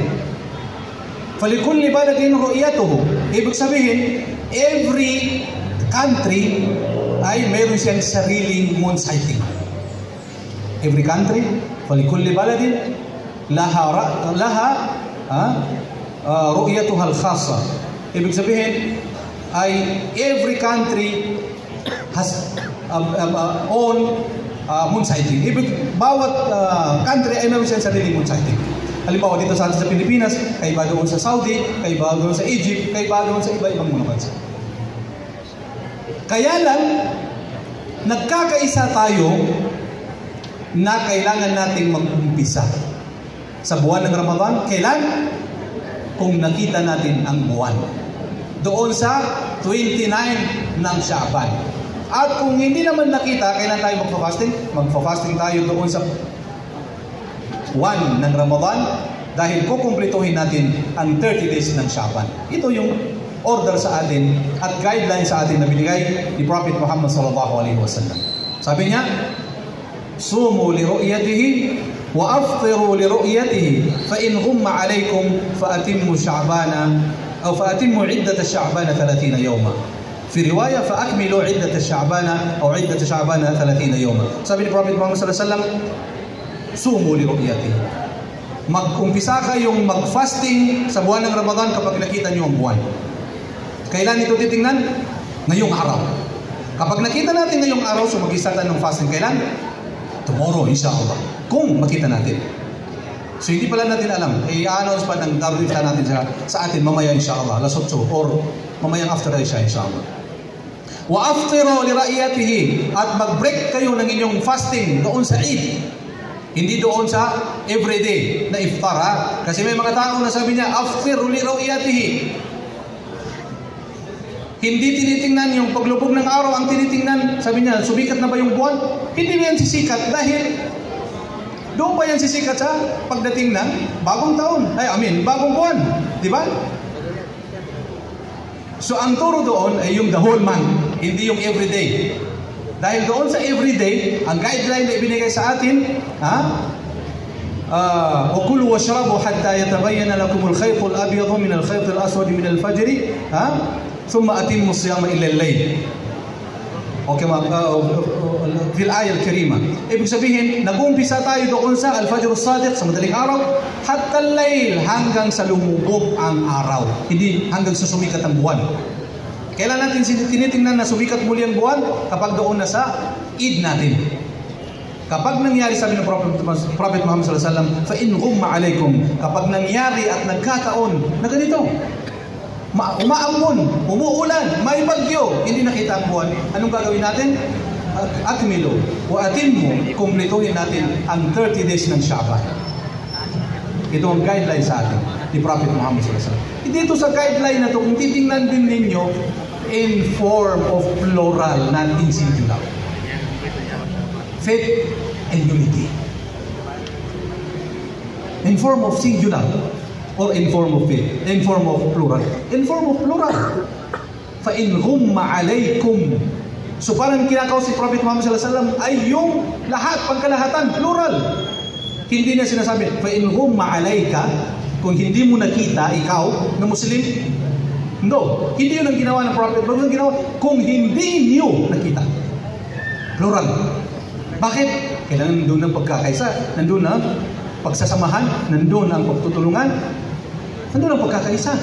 Falikulli baladin ru'yatuhu. Ibig sabihin, every country ay meron siyang sariling moon sighting. Every country, falikulli baladin laha ru'yatuha al-khassa. Ibig sabihin, ay every country has own moon sighting. Bawat country ay meron siyang sariling moon sighting. Halimbawa dito sa atin sa Pilipinas, kaiba doon sa Saudi, kaiba doon sa Egypt, kaiba doon sa iba-ibang mga bansa. Kaya lang, nagkakaisa tayo na kailangan nating mag-umpisa sa buwan ng Ramadan. Kailan? Kung nakita natin ang buwan. Doon sa 29 ng Sha'ban. At kung hindi naman nakita, kailan tayo magpa-fasting? Magpa-fasting tayo doon sa 1 ng Ramadan dahil kukumplituhin natin ang 30 days ng Sha'ban. Ito yung order sa atin at guideline sa atin na binigay ni Prophet Muhammad sallallahu alaihi wasallam. Sabi niya, sumu li ru'yatihi wa aftiru li ru'yatihi fa in ghumma alaykum fa atimmu Sha'bana أو فأتموا عدة شعبان 30 يوما. في رواية فأكملوا عدة شعبان أو عدة شعبان 30 يوما. Sabi ni Prophet Muhammad sallallahu alaihi wasallam, sumu li ru'yati. Mag-umpisa kayong mag-fasting sa buwan ng Ramadan kapag nakita niyo ang buwan. Kailan ito titingnan? Ngayong araw. Kapag nakita natin ngayong araw, so mag-start ng fasting kailan? Tomorrow, inshallah. Kung makita natin. So hindi pala natin alam, i-announce pa ng darwifta natin sa atin mamaya inshallah, alas 8 or mamayang after Isha inshallah. Wa aftiru li ra'iyatihi, at mag-break kayo ng inyong fasting doon sa Eid. Hindi doon sa everyday na iftar, ha? Kasi may mga tao na sabi niya, aftiru li ra'iyatihi. Hindi tinitingnan yung paglubog ng araw, ang tinitingnan, sabi niya, sumikat na ba yung buwan? Hindi na yan sisikat dahil doon pa yan sisikat sa pagdating ng bagong taon. Bagong buwan. Di ba? So ang turo doon ay yung the whole month, hindi yung everyday. Dahil doon sa everyday, ang guideline na ibinigay sa atin, وَكُلُوا وَاشْرَبُوا حَتَّى يَتَبَيَّنَ لَكُمُ الْخَيْطُ الْأَبْيَضُ مِنَ الْخَيْطِ الْأَسْوَدِ مِنَ الْفَجْرِ ثُمَّ أَتِمُّوا الصِّيَامَ إِلَى اللَّيْلِ. Okay, fil ayah al-karima. Ibig sabihin, nag-uumpisa tayo doon sa al-fajr as-sadiq, sa madaling araw, hatta al-layl, hanggang sa lumubog ang araw. Hindi hanggang sa sumikat ang buwan. Kailan natin tinitingnan na sumikat muli ang buwan? Kapag doon na sa Eid natin. Kapag nangyari, sabi ng Prophet Muhammad sallallahu alaihi wasallam, فَإِنْ غُمَّ عَلَيْكُمْ, kapag nangyari at nagkataon na ganito, umaambon, umuulan, may bagyo, hindi nakita ang buwan, anong gagawin natin? Akmilu wa atimmu, kumplituhin natin ang 30 days ng Sha'ban. Ito ang guideline sa atin ni Prophet Muhammad sallallahu alaihi wasallam. Dito sa guideline na ito, kung titingnan din ninyo, in form of plural, not in singular. Faith and unity. In form of singular or in form of faith, in form of plural. In form of plural. فَإِنْ غُمَّ عَلَيْكُمْ. So parang kinakaw si Prophet Muhammad sallallahu alaihi wasallam ay yung lahat, pagkalahatan, plural. Hindi na sinasabi, فَإِنْ غُمَّ عَلَيْكَ, kung hindi mo nakita, ikaw, na Muslim. No, hindi yun ang ginawa ng Prophet. Bago ang ginawa, kung hindi niyo nakita. Plural. Bakit? Kailangan nandun ang pagkakaisa, nandun ang pagsasamahan, nandun ang pagtutulungan, nandun ang pagkakaisa.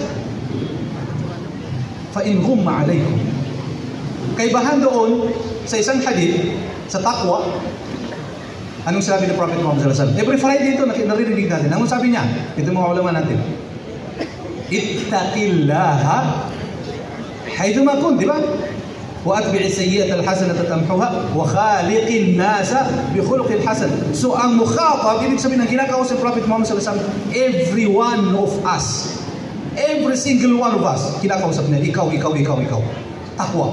فَإِنْ غُمَّ عَلَيْكُمْ. Kaibahan doon sa isang hadith, sa taqwa, anong sabi ni Prophet Muhammad sallallahu alaihi wasallam? Every Friday ito, naririnig natin. Anong sabi niya? Ito mga ulama natin. Ittaqillaha hayduma kun, di ba? Wa atbi'i sayyi'ata al-hasanata tamhuha wa khaliqin nasa bi khuluqin hasan. So ang mukhatab, ibig sabihin ng kinakausap Prophet Muhammad sallallahu alaihi wasallam, every one of us, every single one of us, kinakausap niya, ikaw. Takwa.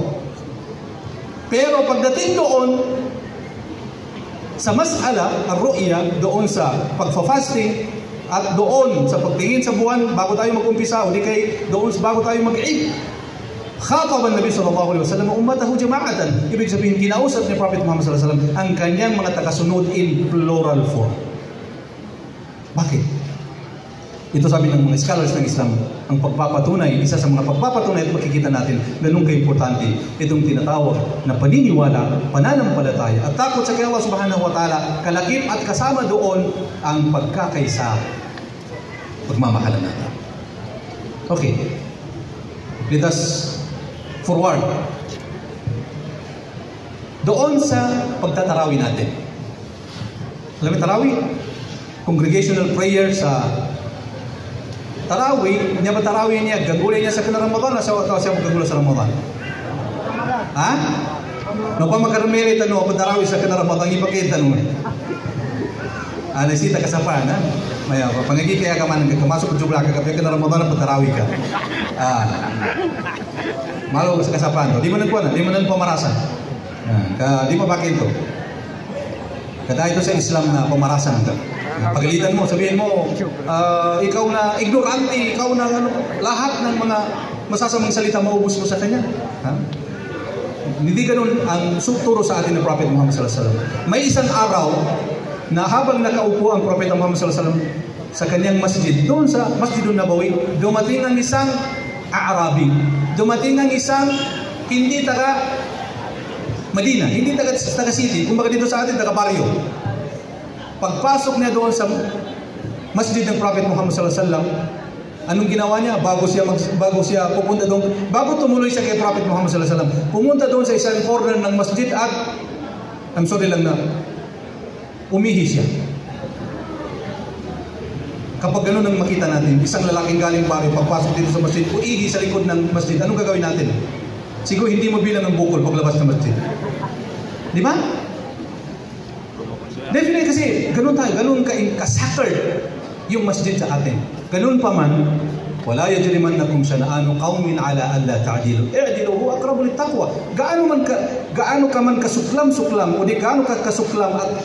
Pero pagdating doon sa mas'ala, ar-ru'ya, doon sa pagfa-fasting, at doon sa pagtingin sa buwan bago tayo mag-umpisa, o di kay doon bago tayo mag-Eid, khatab ang Nabi sallallahu alaihi wasallam ummatahu jama'atan. Ibig sabihin, kinausap ni Prophet Muhammad sallallahu alaihi wasallam ang kanyang mga tagasunod in plural form. Bakit? Ito sabi ng mga scholars ng Islam, ang pagpapatunay, isa sa mga pagpapatunay at makikita natin, ganun ka-importante itong tinatawag na paniniwala, pananampalataya at takot sa kay Allah subhanahu wa ta'ala, kalakip at kasama doon ang pagkakaisa, pagmamahalan natin. Okay. Let us forward. Doon sa pagtatarawi natin. Alam mo tarawi? Congregational prayer sa tarawi. Niya ba tarawi niya? Gagulay niya sa Ramadan o siya magagulay sa Ramadan? Ha? No pa magkarmerit ano pa tarawi sa Ramadan ipakita no. Nasita ka sa pan, ha? Maya, pangagi kaya ka man, kamasok ko jubla ka, kapag ka na Ramadan, pagtarawi ka. Malo sa kasapan, di mo nagpuan, di mo pamarasan. Di mo bakin to. Kada ito sa Islam na pamarasan. Pagalitan mo, sabihin mo, ikaw na ignorante, ikaw na lahat ng mga masasamang salita maubos mo sa kanya. Hindi ganun ang suturo sa atin ng Prophet Muhammad sallallahu alaihi wasallam. May isang araw na habang nakaupo ang Propeta Muhammad sallallahu alaihi wasallam sa kanyang masjid, doon sa Masjidun Nabawi, dumating ang isang Arabi, dumating ang isang hindi taga Madina, hindi taga city, kumbaga dito sa atin taga baryo. Pagpasok niya doon sa masjid ng Prophet Muhammad sallallahu alaihi wasallam, anong ginawa niya? Bago siya pupunta doon, bago tumuloy siya kay Prophet Muhammad sallallahu alaihi wasallam, pumunta doon sa isang corner ng masjid at umihi siya. Kapag ganun ang makita natin, isang lalaking galing baryo, pagpasok dito sa masjid, uihi sa likod ng masjid, anong gagawin natin? siguro hindi mo bilang ng bukol paglabas ng masjid. Di ba? Definitely kasi ganun tayo, ganun ka-sacred yung masjid sa atin. Ganun pa man, wala yajrimannakum shana'anu qaumin ala alla ta'dilu. I'dilu huwa aqrabu lit-taqwa. Gaano ka man kasuklam-suklam o di gaano ka kasuklam at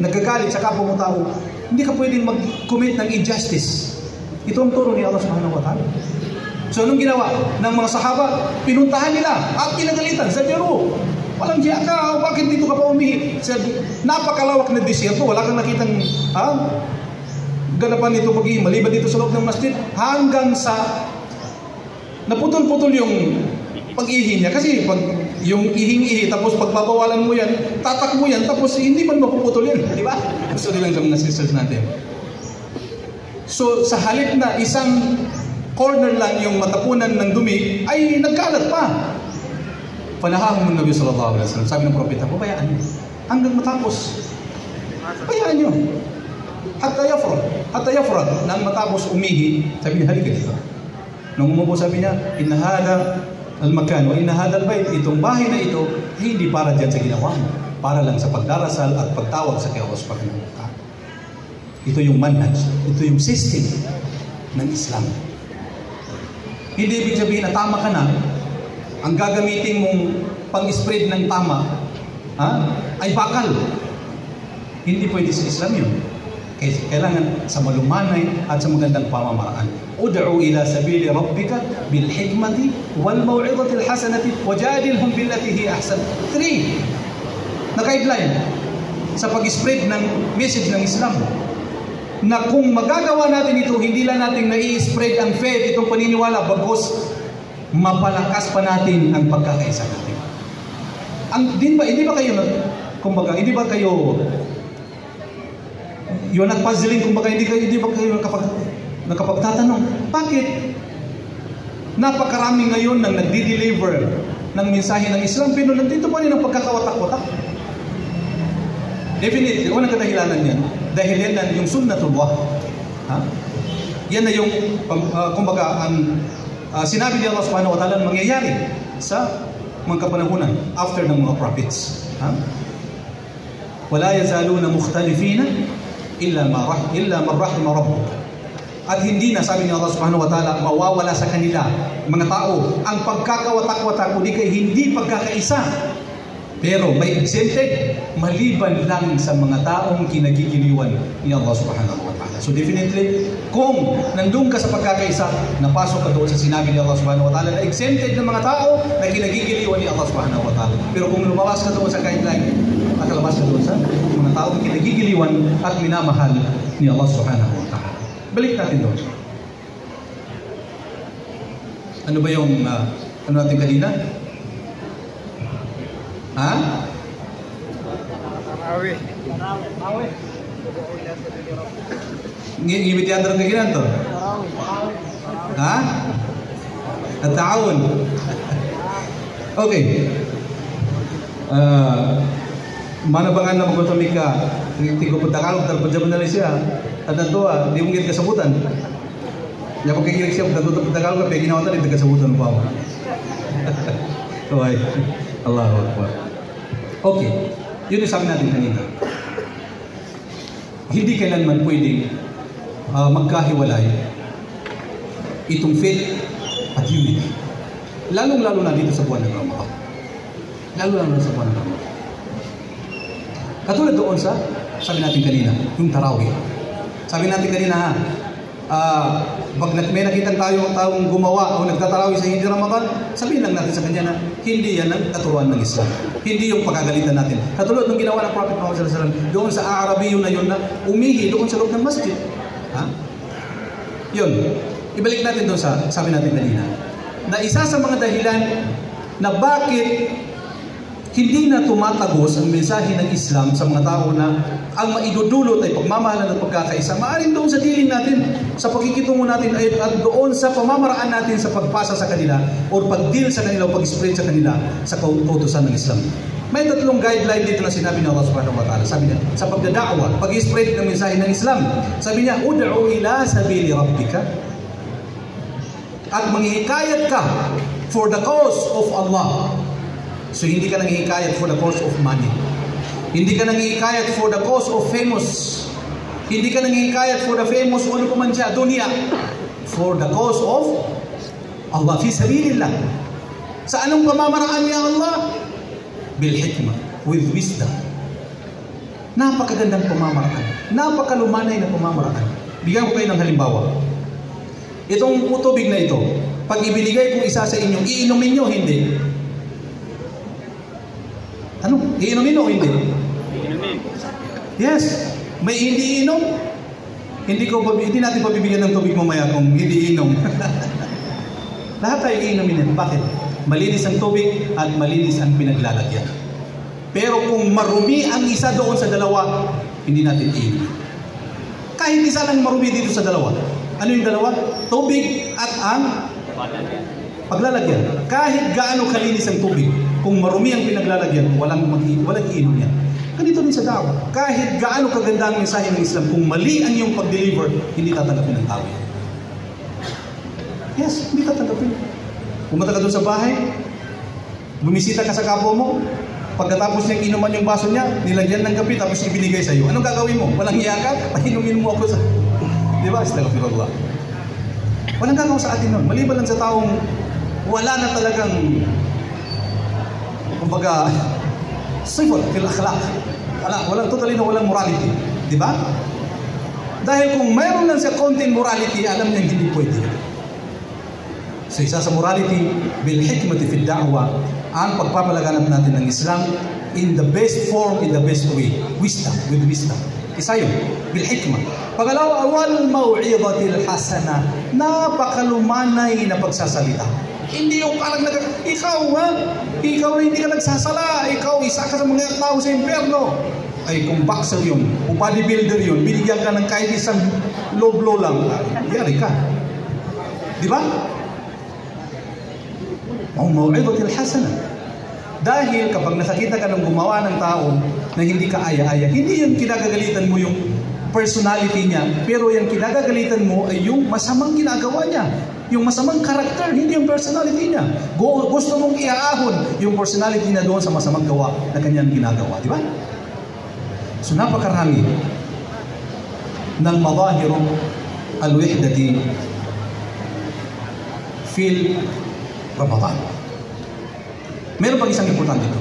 nagagalit sa kapwa mo tao, hindi ka pwedeng mag-commit ng injustice. Ito ang turo ni Allah subhanahu wa ta'ala. So anong ginawa ng mga sahaba? Pinuntahan nila at pinagalitan sa biro. Walang hiya ka, bakit dito ka pa umihi? Napakalawak na desierto, wala kang nakitang ganapan nito pag-ihi, maliban dito sa loob ng masjid, hanggang sa naputol-putol yung pag-ihi niya. Kasi pag yung ihing-ihi, tapos pagbabawalan mo yan, tatak mo yan, tapos hindi man mapuputol yan. Di ba? Gusto nilang sa mga sisters natin. So sa halip na isang corner lang yung matapunan ng dumi, ay nagkalat pa. Panahahong ng Nabi sallallahu alaihi wasallam, sabi ng propeta, pabayaan niyo hanggang matapos. Pabayaan niyo. Hatta yafrad, nang matapos umihi, sabi niya, halika dito. Nung umupo, sabi niya, inna hada al-makan wa inna hada al-bayt, itong bahay na ito, hindi para dyan sa ginawa mo, para lang sa pagdarasal at pagtawag sa kay Allah subhanahu wa ta'ala. Ito yung manhaj, ito yung system ng Islam. Hindi ibig sabihin na tama ka na, ang gagamitin mong pang-spread ng tama ay bakal. Hindi pwede sa Islam yun. Kailangan sa malumanay at sa magandang pamamaraan. Ud'u ila sabili rabbika bil hikmati wal maw'izati al hasanati wajadilhum billati hi ahsan. 3 na guideline sa pag-spread ng message ng Islam. Na kung magagawa natin ito, hindi lang natin nai-spread ang faith, itong paniniwala, bagos mapalakas pa natin ang pagkakaisa natin. Hindi ba kayo you're not puzzling, kumbaga hindi ba kayo nakapagtatanong, bakit napakarami ngayon nang nagdi-deliver ng mensahe ng Islam, pero nandito pa rin ang pagkakawatak-watak? Definitely, unang kadahilanan yan, dahil yan na yung sunnatullah. Yan na yung, kumbaga, ang sinabi ni Allah subhanahu wa ta'ala mangyayari sa mga kapanahunan after ng mga prophets. Wala yazaluna mukhtalifina illa man rahima rabbuk. At hindi na, sabi ni Allah subhanahu wa ta'ala, mawawala sa kanila mga tao ang pagkakawatak-watak o di kay hindi pagkakaisa. Pero may exempted, maliban lang sa mga taong kinagigiliwan ni Allah subhanahu wa ta'ala. So definitely, kung nandun ka sa pagkakaisa, napasok ka doon sa sinabi ni Allah subhanahu wa ta'ala na exempted ng mga tao na kinagigiliwan ni Allah subhanahu wa ta'ala. Pero kung lumabas ka doon sa guideline, makalabas ka doon sa mga taong kinagigiliwan at minamahal ni Allah subhanahu wa ta'ala. Balik natin doon. Ano ba yung ano natin kanina? Ngibit yan terang kaginan to? At-ta'awun. Okay. Mana bangan na magutami ka, tigo po Tagalog, tarpajaman na rin siya. At nandoa, di mong kasabutan. Kaya pag kagilig siya, natuto po Tagalog, kaya ginawa na rin kasabutan pa mo. Okay. Allahu Akbar. Okay. Yun yung sabi natin kanina. Hindi kailanman pwedeng magkahiwalay itong faith at unity. Lalong-lalo na dito sa buwan ng Ramadan. Lalo-lalo na sa buwan ng Ramadan. Katulad doon sa, sabi natin kanina, yung tarawih. Sabi natin kanina, pag may nakitang taong gumawa o nagtatarawih sa hindi Ramadan, sabihin lang natin sa kanya na hindi yan ang katuruan ng Islam. Hindi yung pagkagalitan natin. Katulad ng ginawa ng Prophet Muhammad sallallahu alaihi wasallam doon sa Arabiyo na yun na umihi doon sa loob ng masjid. Yun. Ibalik natin doon sa sabi natin kanina na isa sa mga dahilan na bakit hindi na tumatagos ang mensahe ng Islam sa mga tao na ang maidudulot ay pagmamahalan at pagkakaisa. Maaaring doon sa dealing natin, sa pagkikitungo natin at doon sa pamamaraan natin sa pagpasa sa kanila o pag-deal sa kanila o pag-spread sa kanila sa kautusan ng Islam. May tatlong guideline dito na sinabi ng Allah subhanahu wa ta'ala. Sabi niya, sa pagdada'wa, pag-spread ng mensahe ng Islam, sabi niya, ud'u ila sabili rabbika, at manghihikayat ka for the cause of Allah. So hindi ka nangihikayat for the cause of money. Hindi ka nangihikayat for the cause of famous. Hindi ka nangihikayat for the famous o ano pa man siya, dunya. For the cause of Allah, fi sabilillah. Sa anong pamamaraan niya Allah? Bil hikmah, with wisdom. Napakagandang pamamaraan. Napakalumanay na pamamaraan. Bigyan ko kayo ng halimbawa. Itong tubig na ito, pag ibinigay kong isa sa inyo, iinumin nyo, hindi. Ano? Iinumin o hindi? Iinumin. Yes. May hindi inom. Hindi natin pabibigyan ng tubig mamaya kung hindi inom. Lahat tayo iinumin yan. Bakit? Malinis ang tubig at malinis ang pinaglalagyan. Pero kung marumi ang isa doon sa dalawa, hindi natin iinumin. Kahit isa lang marumi dito sa dalawa. Ano yung dalawa? Tubig at ang paglalagyan. Kahit gaano kalinis ang tubig, kung marumi ang pinaglalagyan, walang iinom yan. Ganito din sa dawa. Kahit gaano kaganda ang mensahe ng Islam, kung mali ang iyong pag-deliver, hindi tatanggapin ng tao yan. Yes, hindi tatanggapin. Pumunta ka doon sa bahay, bumisita ka sa kapwa mo, pagkatapos niyang inuman yung baso niya, nilagyan ng kape, tapos ibinigay sa iyo. Anong gagawin mo? Walang iyakan? Pahinumin mo ako sa... Di ba? Astaghfirullah. Walang gagawin sa atin nun. Maliban lang sa taong wala na talagang, kumbaga, sifat fil akhlaq. Walang totally na walang morality. Di ba? Dahil kung mayroon lang sa konting morality, alam niya hindi pwede. So isa sa morality, bil hikmati fid da'wa, ang pagpapalaganap natin ng Islam in the best form, in the best way. Wisdom, with wisdom. Isa yun, bil hikmah. Pangalawa, wal mau'izatil hasana, napakalumanay na pagsasalita. Hindi yung parang ikaw na hindi ka nagsasala, ikaw isa ka sa mga tao sa impyerno. Ay kung boxer yun, kung bodybuilder yun, binigyan ka ng kahit isang low-blow lang, yari ka. Di ba? Mau'izatil hasana. Dahil kapag nakakita ka ng gumawa ng tao na hindi ka aya-aya, hindi yung kinagagalitan mo yung personality niya, pero yung kinagagalitan mo ay yung masamang ginagawa niya. Yung masamang karakter, hindi yung personality niya. Gusto mong iaahon yung personality niya doon sa masamang gawa na kanyang ginagawa. Di ba? So napakarami ng madahirong al-wihdati fil Ramadan. Meron pang isang importante dito.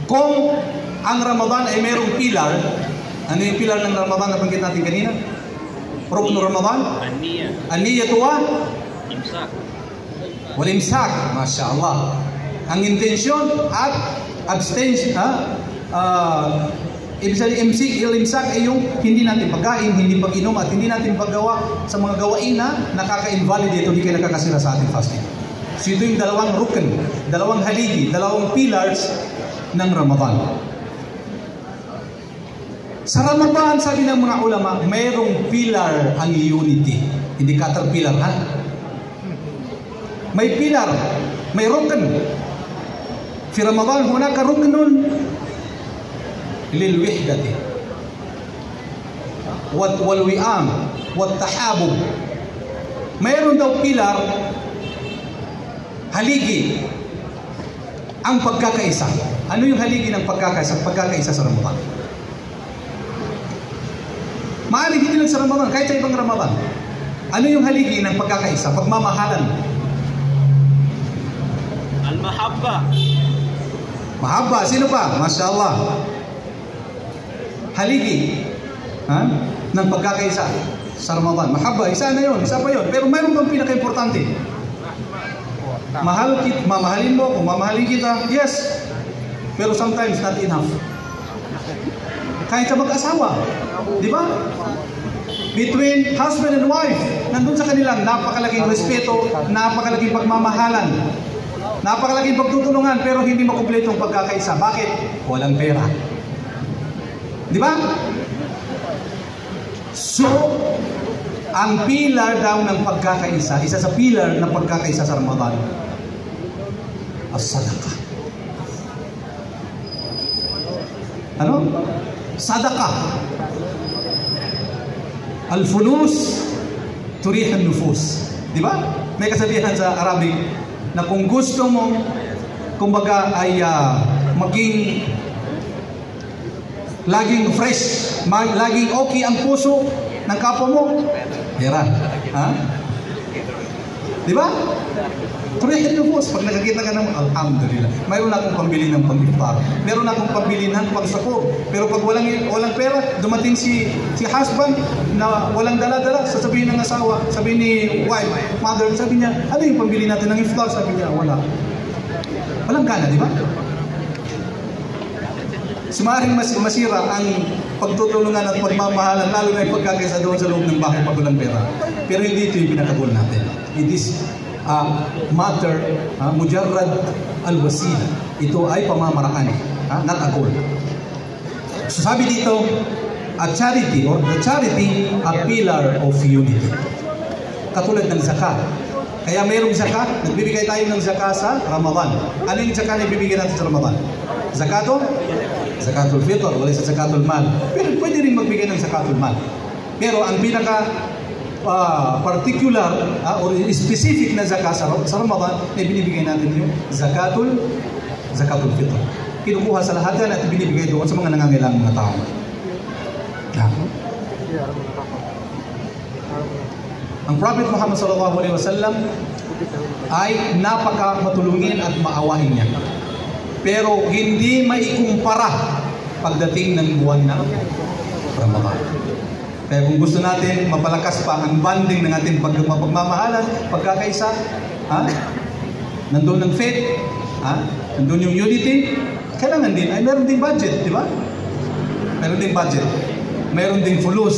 Kung ang Ramadan ay merong pilar, ano yung pilar ng Ramadan na banggit natin kanina? Rukn Ramadan? An-niyah wa imsak. Wal imsak, Masya Allah. Ang intensyon at abstention, ibig sabihin, imsak ay yung hindi natin pagkain, hindi pag-inom at hindi natin paggawa sa mga gawain na nakaka-invalidate o hindi kayo nakakasira sa ating fasting. So ito yung dalawang rukn, dalawang haligi, dalawang pillars ng Ramadan. Sa Ramadan, sabi ng mga ulama, mayroong pillar ang unity. Hindi caterpillar, ha? May pillar, may rukn. Fi Ramadan, hunaka ruknun lilwihdati wal wi'am wat tahabub. Mayroon daw pillar, haligi, ang pagkakaisa. Ano yung haligi ng pagkakaisa sa Ramadan? Maaari hindi lang sa Ramadan, kahit sa ibang Ramadan. Ano yung haligi ng pagkakaisa? Pagmamahalan. Al-mahabba. Mahabba. Sino pa? Masya Allah. Haligi ng pagkakaisa sa Ramadan. Mahabba. Isa na yun. Isa pa yun. Pero mayroon pang pinaka-importante. Mamahalin mo, kung mamahalin kita, yes. Pero sometimes not enough. Kahit sa mag-asawa, di ba? Between husband and wife, nandun sa kanilang napakalaking respeto, napakalaking pagmamahalan, napakalaking pagtutulungan, pero hindi makumpleto ang pagkakaisa. Bakit? Walang pera. Di ba? So, ang pilar daw ng pagkakaisa, isa sa pilar ng pagkakaisa sa Ramadan, as-sadaqah. Ano? Sadaqah. Al-fulus turih an-nufus. Di ba? May kasabihan sa Arabic na kung gusto mo, kumbaga ay maging laging fresh, laging okay ang puso ng kapwa mo, pera. Ha? Di ba? Tuloy yung boss. Pag nakakita ka ng alhamdulillah, mayroon akong pambili ng pang-iftar, meron akong pambili ng pang-sahur. Pero pag walang pera, dumating si husband na walang dala-dala, sasabihin ng asawa, sabihin ni wife, mother, sabi niya, ano yung pambili natin ng iftar? Sabi niya, wala. Walang gana, di ba? Sumaring masira ang pagtutulungan at pagmamahalan, lalo na yung pagkakaisa doon sa loob ng bahay pag walang pera. Pero hindi ito yung pinakagol natin. It is matter, mujarrad al-wasila. Ito ay pamamaraan, not a goal. So sabi dito, a charity or the charity, a pillar of unity. Katulad ng zakat. Kaya mayroong zakat, nagbibigay tayo ng zakat sa Ramadan. Ano yung zakat na ibibigay natin sa Ramadan? Zakato? Zakatul fitr, wala sa zakatul mal. Pero pwede rin magbigay ng zakatul mal. Pero ang pinaka particular or specific na zakat sa Ramadan na binibigay natin yung zakatul fitr. Kinukuha sa lahat yan at binibigay doon sa mga nangangailangang mga tao. Ang Prophet Muhammad sallallahu alaihi wasallam ay napaka-matulungin at maawain niya. Pero hindi maikumpara pagdating ng buwan ng Ramadan. Kaya kung gusto natin mapalakas pa ang bonding ng ating pagmamahalan, pagkakaisa, nandun ng faith, nandun yung unity, kailangan din, ay meron din budget, di ba? Meron din budget. Meron din fulus,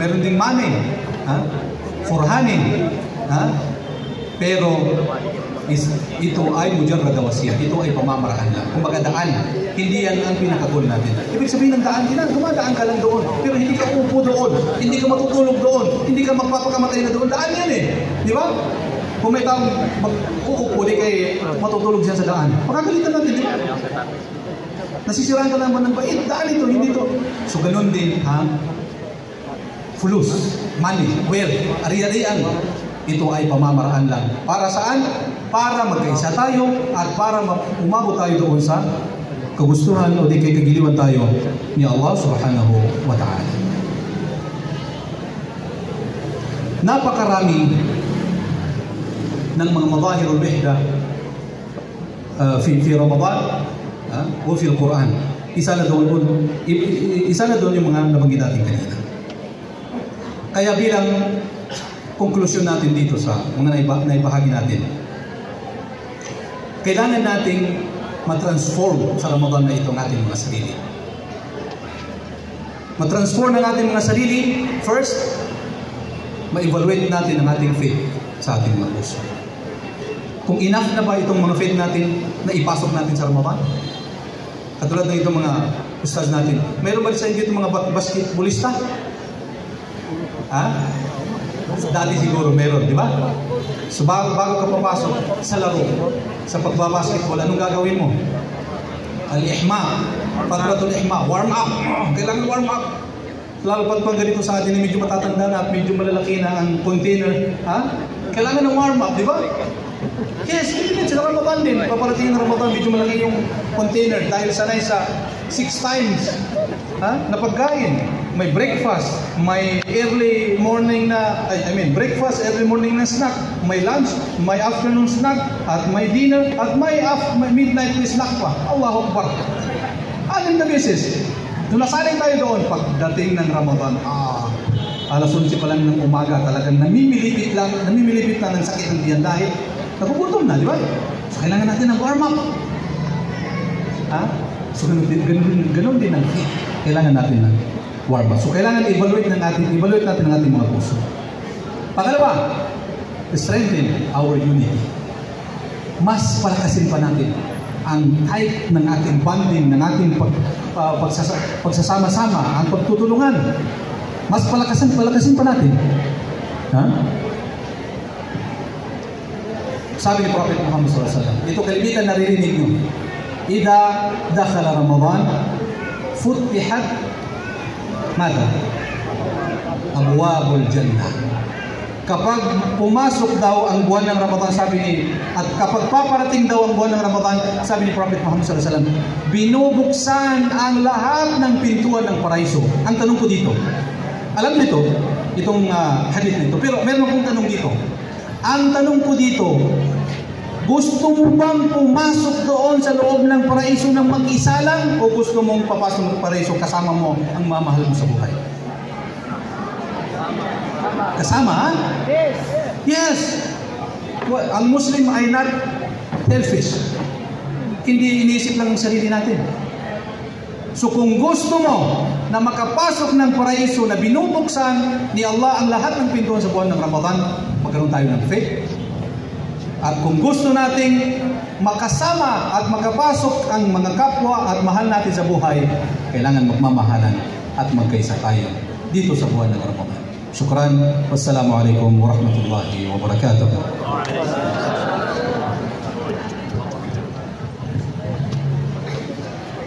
meron din money, for honey, pero ito ay mujarrad wasiyah. Ito ay pamamaraan lang. Kumbaga daan. Hindi yan ang pinakagol natin. Ibig sabihin ng daan, gumadaan ka lang doon. Pero hindi ka uupo doon. Hindi ka matutulog doon. Hindi ka magpapakamatay na doon. Daan yan eh. Di ba? Kung may taong uupo, di kayo matutulog siya sa daan. Makagalitan natin, di ba? Nasisiraan ka naman ng bait. Daan ito, hindi ito. So ganun din ang fulus, money, wealth, ari-arian. Ito ay pamamaraan lang. Para saan? Para magkaisa tayo at para umabot tayo doon sa kagustuhan o di kay kagiliwan tayo ni Allah subhanahu wa ta'ala. Napakarami ng mga madahirul bihda fi Ramadan o fi Al-Quran. Isa na doon yung mga nabanggit natin kanina. Kaya bilang konklusyon natin dito sa mga naibahagi natin, kailangan nating matransform sa Ramadan na ito ng ating mga sarili. Matransform ng ating mga sarili, first, ma-evaluate natin ang ating faith sa ating mga puso. Kung enough na ba itong mga faith natin na ipasok natin sa Ramadan? Katulad ng itong mga ustaz natin. Mayroon ba sa inyo itong mga basketballista? Dati siguro meron, di ba? So bago ka papasok sa laro, sa pagbabasketball, anong gagawin mo? Al-ihma, patratul ihma, warm up. Kailangan warm up. Lalo pag ganito sa atin, medyo matatanda na at medyo malalaki na ang container. Kailangan ng warm up, di ba? Yes, hindi sa Ramadan din. Paparating ng Ramadan, medyo malaki yung container dahil sanay sa 6 times na pagkain. May breakfast, may early morning na, breakfast, early morning na snack, may lunch, may afternoon snack, at may dinner, at may midnight snack pa. Allahu Akbar. 6 na beses. Nasanay tayo doon pagdating ng Ramadan. Alas 11 pa lang ng umaga, talagang namimilipit lang ng sakit ng diyan dahil nagugutom na, di ba? So kailangan natin ng warm up. So ganun din ang faith. Kailangan natin ng warm up. So kailangan evaluate natin ang ating mga puso. Pangalawa, strengthen our unity. Mas palakasin pa natin ang type ng ating bonding, ng ating pagsasama-sama, ang pagtutulungan. Mas palakasin pa natin. Sabi ni Prophet Muhammad sallallahu alaihi wasallam, ito kalimitan naririnig nyo. Ida dakhala Ramadan, futihat mada abwabul jannah. kapag pumasok daw ang buwan ng Ramadan, at kapag paparating daw ang buwan ng Ramadan, sabi ni Prophet Muhammad SAW, binubuksan ang lahat ng pintuan ng paraiso. Ang tanong ko dito, alam nito, itong hadith nito, pero meron akong tanong dito. Ang tanong ko dito, gusto mo bang pumasok doon sa loob ng paraiso ng mag-isa lang, o gusto mong papasok ng paraiso kasama mo ang mamahal mo sa buhay? Kasama, ha? Yes. Well, ang Muslim ay not selfish. Hindi iniisip lang ang sarili natin. So kung gusto mo na makapasok ng paraiso na binubuksan ni Allah ang lahat ng pintuan sa buwan ng Ramadan, magkaroon tayo ng faith. At kung gusto nating makasama at makapasok ang mga kapwa at mahal natin sa buhay, kailangan magmamahalan at magkaisa tayo dito sa buwan ng Ramadan. Shukran. Wassalamu alaikum warahmatullahi wabarakatuh.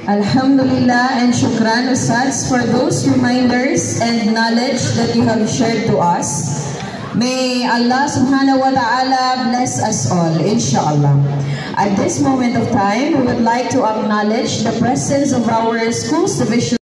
Alhamdulillah and shukran Ustaz for those reminders and knowledge that you have shared to us. May Allah subhanahu wa ta'ala bless us all, inshallah. At this moment of time, we would like to acknowledge the presence of our school's division